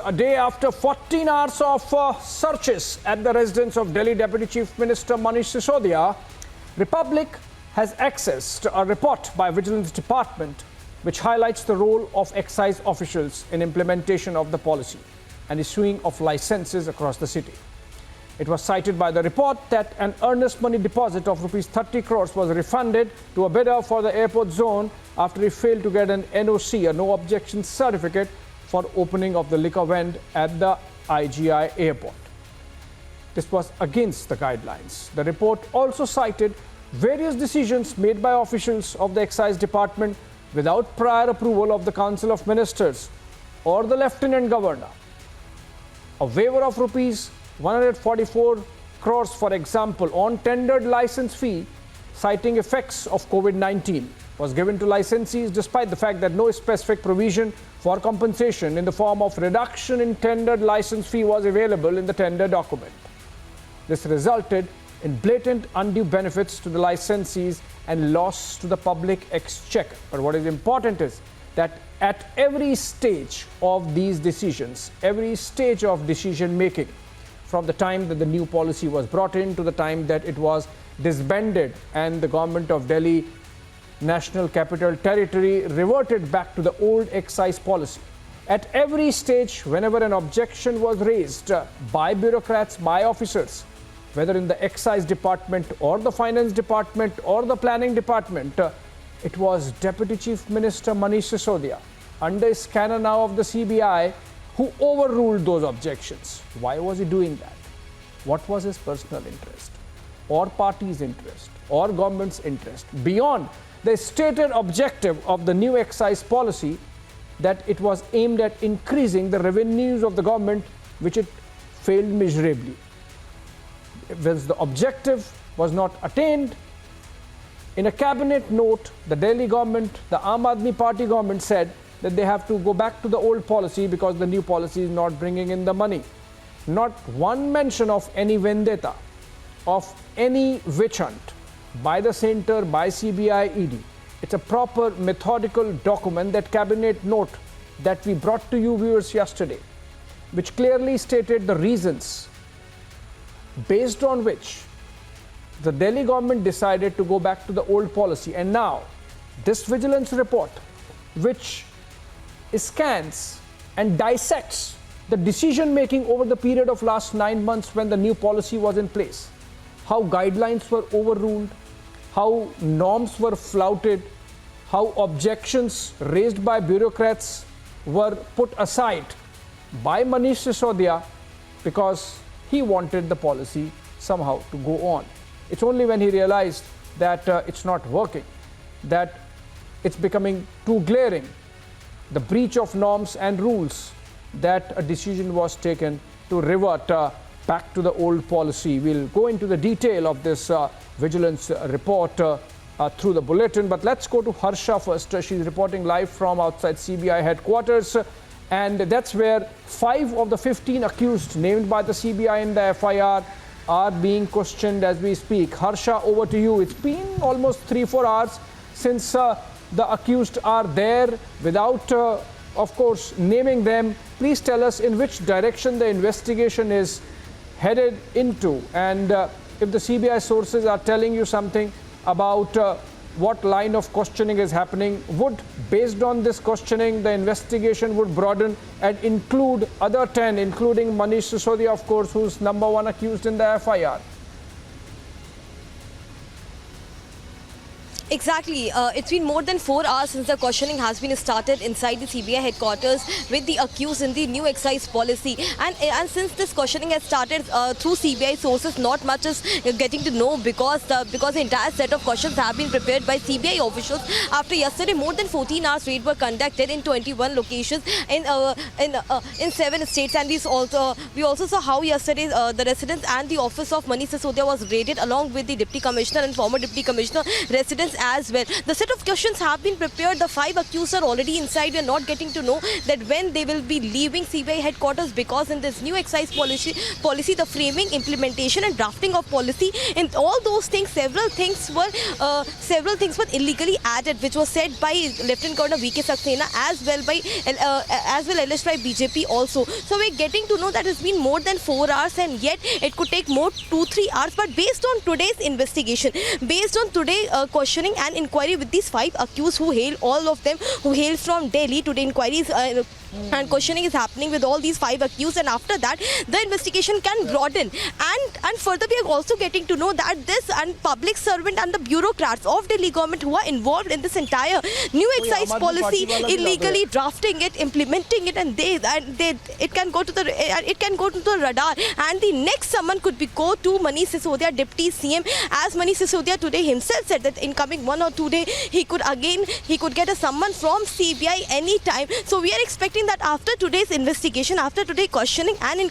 A day after 14 hours of searches at the residence of Delhi Deputy Chief Minister Manish Sisodia, Republic has accessed a report by Vigilance Department which highlights the role of excise officials in implementation of the policy and issuing of licenses across the city. It was cited by the report that an earnest money deposit of Rs 30 crores was refunded to a bidder for the airport zone after he failed to get an NOC, a no objection certificate, for opening of the liquor vend at the IGI airport. This was against the guidelines. The report also cited various decisions made by officials of the Excise Department without prior approval of the Council of Ministers or the Lieutenant Governor. A waiver of Rs 144 crores, for example, on tendered license fee, citing effects of COVID-19, was given to licensees despite the fact that no specific provision for compensation in the form of reduction in tendered license fee was available in the tender document. This resulted in blatant undue benefits to the licensees and loss to the public exchequer. But what is important is that at every stage of these decisions, every stage of decision making, from the time that the new policy was brought in to the time that it was disbanded and the government of Delhi National Capital Territory reverted back to the old excise policy. At every stage, whenever an objection was raised by bureaucrats, by officers, whether in the excise department or the finance department or the planning department, it was Deputy Chief Minister Manish Sisodia, under scanner now of the CBI, who overruled those objections. Why was he doing that? What was his personal interest, or party's interest, or government's interest, beyond the stated objective of the new excise policy, that it was aimed at increasing the revenues of the government, which it failed miserably. When the objective was not attained, in a cabinet note, the Delhi government, the Aam Aadmi Party government, said that they have to go back to the old policy because the new policy is not bringing in the money. Not one mention of any vendetta, of any witch hunt by the centre, by CBI, ED. It's a proper methodical document, that cabinet note that we brought to you viewers yesterday, which clearly stated the reasons based on which the Delhi government decided to go back to the old policy. And now this vigilance report, which scans and dissects the decision making over the period of last 9 months when the new policy was in place, how guidelines were overruled, how norms were flouted, how objections raised by bureaucrats were put aside by Manish Sisodia because he wanted the policy somehow to go on. It's only when he realized that it's not working, that it's becoming too glaring, the breach of norms and rules, that a decision was taken to revert back to the old policy. We'll go into the detail of this vigilance report through the bulletin, but let's go to Harsha first. She's reporting live from outside CBI headquarters, and that's where 5 of the 15 accused named by the CBI in the FIR are being questioned as we speak. Harsha, over to you. It's been almost 3-4 hours since the accused are there without, of course, naming them. Please tell us in which direction the investigation is headed into, and if the CBI sources are telling you something about what line of questioning is happening, would, based on this questioning, the investigation would broaden and include other 10, including Manish Sisodia, of course, who's number 1 accused in the FIR. Exactly. It's been more than 4 hours since the questioning has been started inside the CBI headquarters with the accused in the new excise policy. And since this questioning has started through CBI sources, not much is getting to know because the entire set of questions have been prepared by CBI officials. After yesterday, more than 14 hours raid were conducted in 21 locations in 7 states. And we also saw how yesterday the residence and the office of Manish Sisodia was raided, along with the Deputy Commissioner and former Deputy Commissioner residence as well. The set of questions have been prepared. The 5 accused are already inside. We are not getting to know that when they will be leaving CBI headquarters, because in this new excise policy, the framing, implementation and drafting of policy, in all those things, several things were illegally added, which was said by Lieutenant Governor V.K. Saxena as well alleged by BJP also. So we're getting to know that it's been more than 4 hours, and yet it could take more 2-3 hours. But based on today's investigation, based on today questioning and inquiry with these 5 accused who hail, all of them who hail from Delhi, today inquiries and questioning is happening with all these 5 accused, and after that the investigation can broaden. And further, we are also getting to know that this and public servant and the bureaucrats of Delhi government who are involved in this entire new excise policy, illegally drafting it, implementing it, and it can go to the radar. And the next summon could go to Manish Sisodia, Deputy CM, as Manish Sisodia today himself said that in coming 1 or 2 days he could get a summon from CBI any time. So we are expecting that after today's investigation, after today's questioning and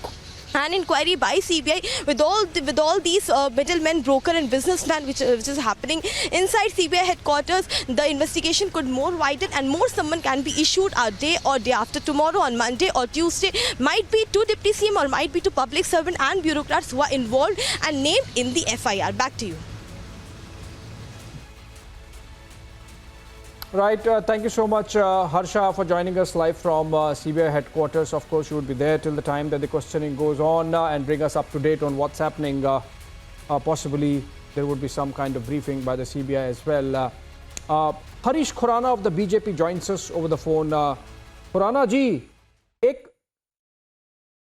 inquiry by CBI, with all these middlemen, broker and businessmen which is happening inside CBI headquarters, the investigation could more widen and more summon can be issued a day or day after tomorrow, on Monday or Tuesday, might be to Deputy CM or might be to public servant and bureaucrats who are involved and named in the FIR. Back to you. Right, thank you so much, Harsha, for joining us live from CBI headquarters. Of course, you would be there till the time that the questioning goes on and bring us up to date on what's happening. Possibly, there would be some kind of briefing by the CBI as well. Harish Khurana of the BJP joins us over the phone. Khurana ji, एक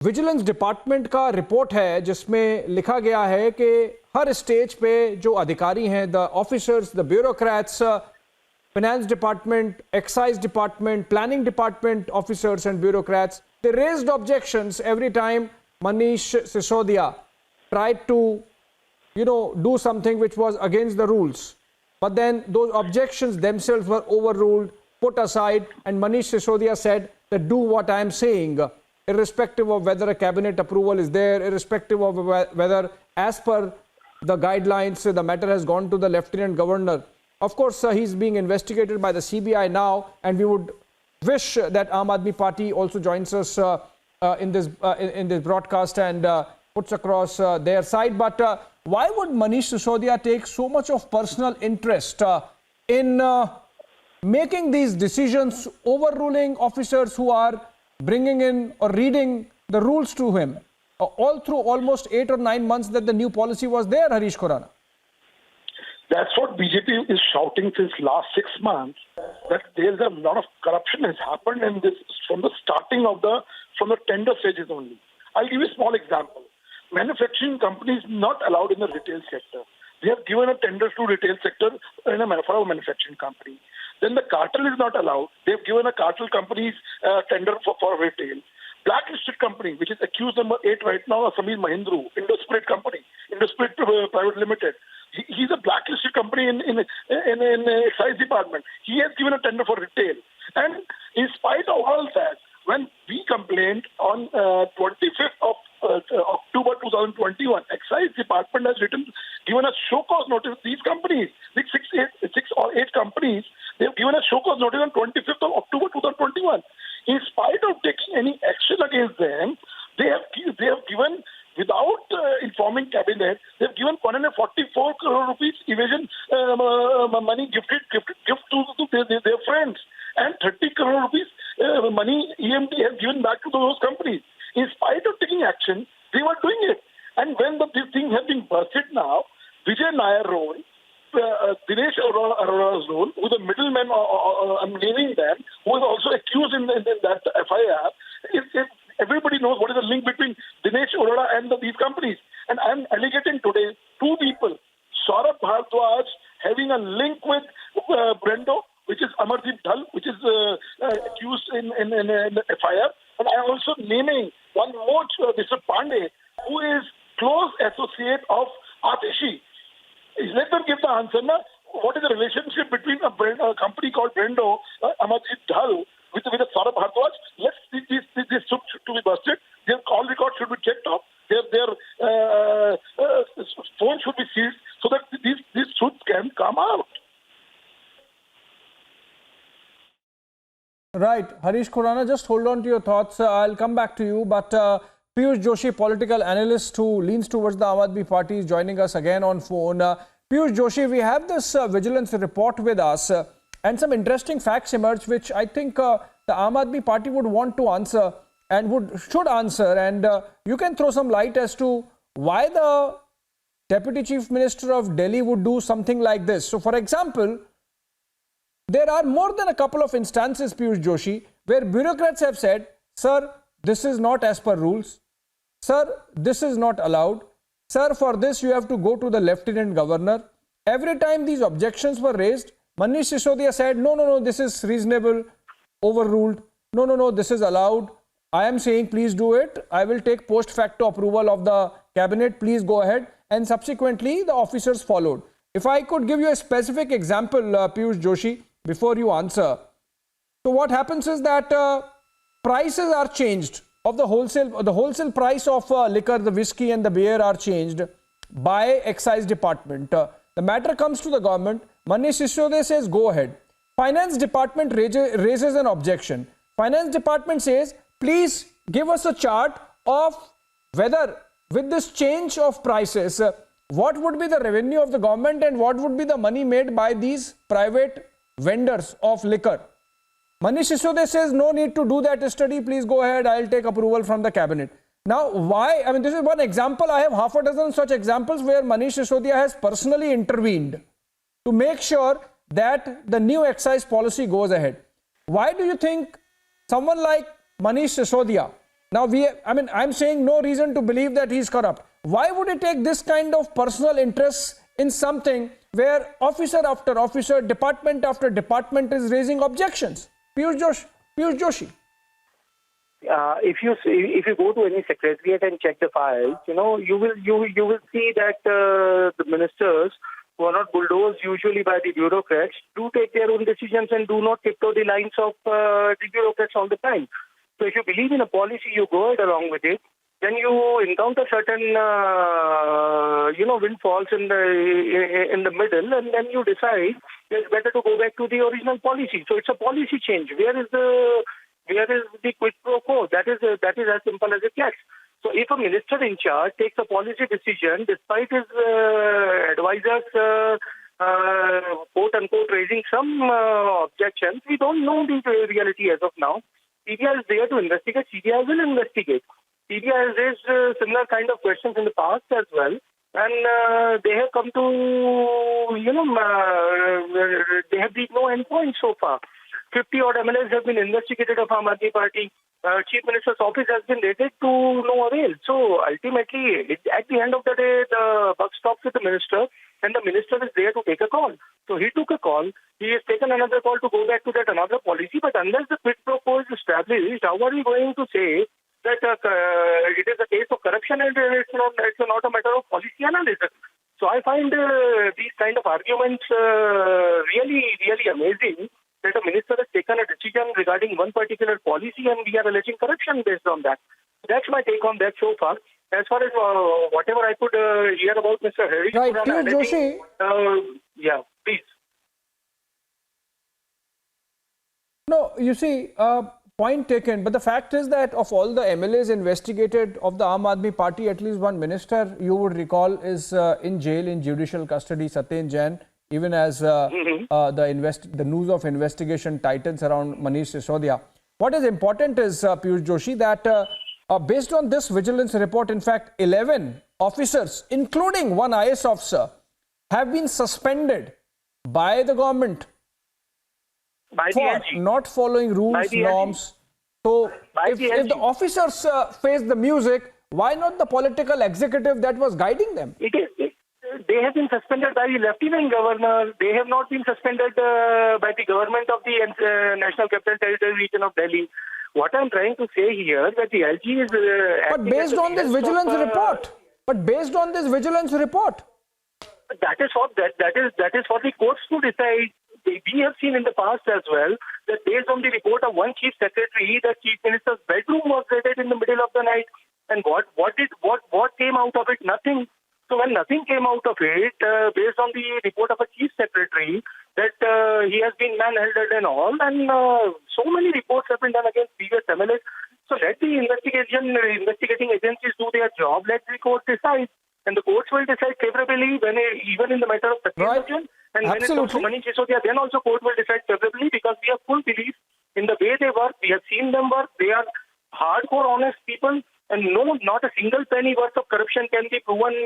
vigilance department का report है जिसमें लिखा गया है कि हर stage पे जो अधिकारी हैं, the officers, the bureaucrats, Finance Department, Excise Department, Planning Department officers and bureaucrats, they raised objections every time Manish Sisodia tried to, do something which was against the rules. But then those objections themselves were overruled, put aside, and Manish Sisodia said that do what I am saying, irrespective of whether a cabinet approval is there, irrespective of whether as per the guidelines the matter has gone to the Lieutenant Governor. Of course, he's being investigated by the CBI now, and we would wish that Aam Aadmi Party also joins us in this broadcast and puts across their side. But why would Manish Sisodia take so much of personal interest in making these decisions, overruling officers who are bringing in or reading the rules to him all through almost 8 or 9 months that the new policy was there, Harish Khurana? That's what BJP is shouting since last 6 months, that there's a lot of corruption has happened in this from the starting of from the tender stages only. I'll give you a small example. Manufacturing companies not allowed in the retail sector. They have given a tender to retail sector for a manufacturing company. Then the cartel is not allowed. They've given a cartel companies tender for retail. Blacklisted company, which is accused number 8 right now, Samir Mahindra, Indosprit company, Indosprit Private Limited. He's a blacklisted company in Excise Department. He has given a tender for retail. And in spite of all that, when we complained on 25th of October 2021, Excise Department has given a show cause notice to these companies, 6 or 8 companies. They have given a show cause notice on 25th of October 2021. In spite of taking any action against them, they have given, without informing cabinet, they've given 144 crore rupees evasion money gift to their friends, and 30 crore rupees money EMD has given back to those companies. In spite of taking action, they were doing it. And when these things have been busted now, Vijay Nair role, Dinesh Arora's role, who the middleman, I'm naming them, who was also accused in that FIR, everybody knows what is the link between Dinesh Arora and these companies. And I'm alleging today 2 people, Saurabh Bhardwaj having a link with Brendo, which is Amardeep Dhal, which is accused in the FIR. And I'm also naming one more, Mr. Pandey, who is close associate of Atishi. Let them give the answer now. What is the relationship between a company called Brendo, Amardeep Dhal, with a Saurabh Bhardwaj? Let's this to be busted. Their call records should be checked off. Their phone should be seized so that these truths can come out. Harish Khurana, just hold on to your thoughts. I'll come back to you. But Piyush Joshi, political analyst who leans towards the Aam Aadmi Party, is joining us again on phone. Piyush Joshi, we have this vigilance report with us and some interesting facts emerge which I think the Aam Aadmi Party would want to answer and should answer. And you can throw some light as to why the Deputy Chief Minister of Delhi would do something like this. So, for example, there are more than a couple of instances, Piyush Joshi, where bureaucrats have said, sir, this is not as per rules. Sir, this is not allowed. Sir, for this you have to go to the Lieutenant Governor. Every time these objections were raised, Manish Sisodia said, no, this is reasonable, overruled. No, this is allowed. I am saying, please do it. I will take post facto approval of the cabinet. Please go ahead. And subsequently, the officers followed. If I could give you a specific example, Piyush Joshi, before you answer. So what happens is that prices are changed of the wholesale price of liquor, the whiskey and the beer are changed by Excise Department. The matter comes to the government. Manish Sisodia says, go ahead. Finance Department raises an objection. Finance Department says, please give us a chart of whether with this change of prices, what would be the revenue of the government and what would be the money made by these private vendors of liquor. Manish Sisodia says, no need to do that study. Please go ahead. I'll take approval from the cabinet. Now, why? I mean, this is one example. I have half a dozen such examples where Manish Sisodia has personally intervened to make sure that the new excise policy goes ahead. Why do you think someone like Manish Sisodia, now I'm saying no reason to believe that he's corrupt. Why would he take this kind of personal interest in something where officer after officer, department after department is raising objections? Piyush Joshi. If you go to any secretariat and check the files, you will see that the ministers who are not bulldozed usually by the bureaucrats do take their own decisions and do not tiptoe the lines of the bureaucrats all the time. So if you believe in a policy, you go ahead along with it. Then you encounter certain windfalls in the middle, and then you decide it's better to go back to the original policy. So it's a policy change. Where is the quid pro quo? That is as simple as it gets. So if a minister in charge takes a policy decision despite his advisors quote unquote raising some objections, we don't know the reality as of now. CBI is there to investigate. CBI will investigate. CBI has raised similar kind of questions in the past as well, and they have come to, they have reached no endpoint so far. 50 odd MLAs have been investigated of Aam Aadmi Party. Chief Minister's office has been raided to no avail. So ultimately, at the end of the day, the buck stops with the minister, and the minister is there to take a call. So he took a call. He has taken another call to go back to that another policy. But unless the quid pro quo is established, how are we going to say that it is a case of corruption and it's not a matter of policy analysis? So I find these kind of arguments really, really amazing, that a minister has taken a decision regarding one particular policy and we are alleging corruption based on that. That's my take on that so far. As far as whatever I could hear about Mr. Harish, right, Piyush Joshi. Yeah, please. No, you see, point taken. But the fact is that of all the MLAs investigated of the Aam Aadmi Party, at least one minister you would recall is in jail in judicial custody, Satyen Jain. Even as the news of investigation tightens around Manish Sisodia. What is important is, Piyush Joshi, that based on this vigilance report, in fact, 11 officers, including one IS officer, have been suspended by the government for not following rules, norms. So, if the officers face the music, why not the political executive that was guiding them? They have been suspended by the Lieutenant Governor. They have not been suspended by the government of the National Capital Territory region of Delhi. What I'm trying to say here that the LG is. But based on this vigilance report. That is what the courts to decide. We have seen in the past as well that based on the report of one chief secretary, the chief minister's bedroom was raided in the middle of the night. And what came out of it? Nothing. So when nothing came out of it, based on the report of a chief secretary, that he has been manhandled and all, and so many reports have been done against previous MLAs. So let the investigating agencies do their job. Let the court decide, and the courts will decide favorably when even in the matter of Satyendra. And when it comes to Manish Sisodia, then also court will decide favorably, because we have full belief in the way they work. We have seen them work. They are hardcore, honest people, and no, not a single penny worth of corruption can be proven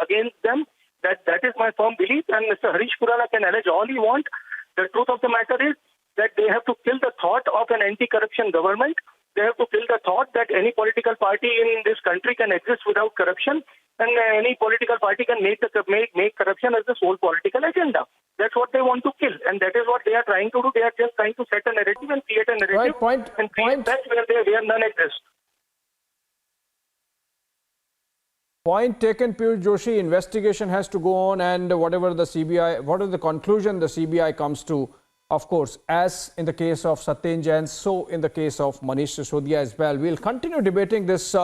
against them. That is my firm belief. And Mr. Harish Kurala can allege all he wants. The truth of the matter is that they have to kill the thought of an anti-corruption government. They have to kill the thought that any political party in this country can exist without corruption, and any political party can make corruption as the sole political agenda. That's what they want to kill, and that is what they are trying to do. They are just trying to set a narrative and create a narrative, and create that where none exists. Point taken, Piyush Joshi. Investigation has to go on, and whatever the conclusion the CBI comes to, of course, as in the case of Satyendra and so in the case of Manish Sisodia as well. We'll continue debating this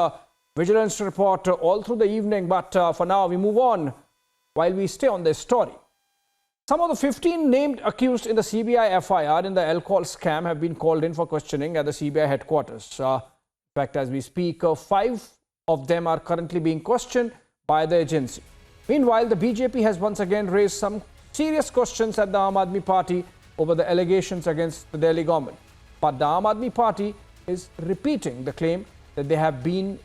vigilance report all through the evening, but for now we move on while we stay on this story. Some of the 15 named accused in the CBI FIR in the alcohol scam have been called in for questioning at the CBI headquarters. In fact, as we speak, 5 of them are currently being questioned by the agency. Meanwhile, the BJP has once again raised some serious questions at the Aam Aadmi Party over the allegations against the Delhi government. But the Aam Aadmi Party is repeating the claim that they have been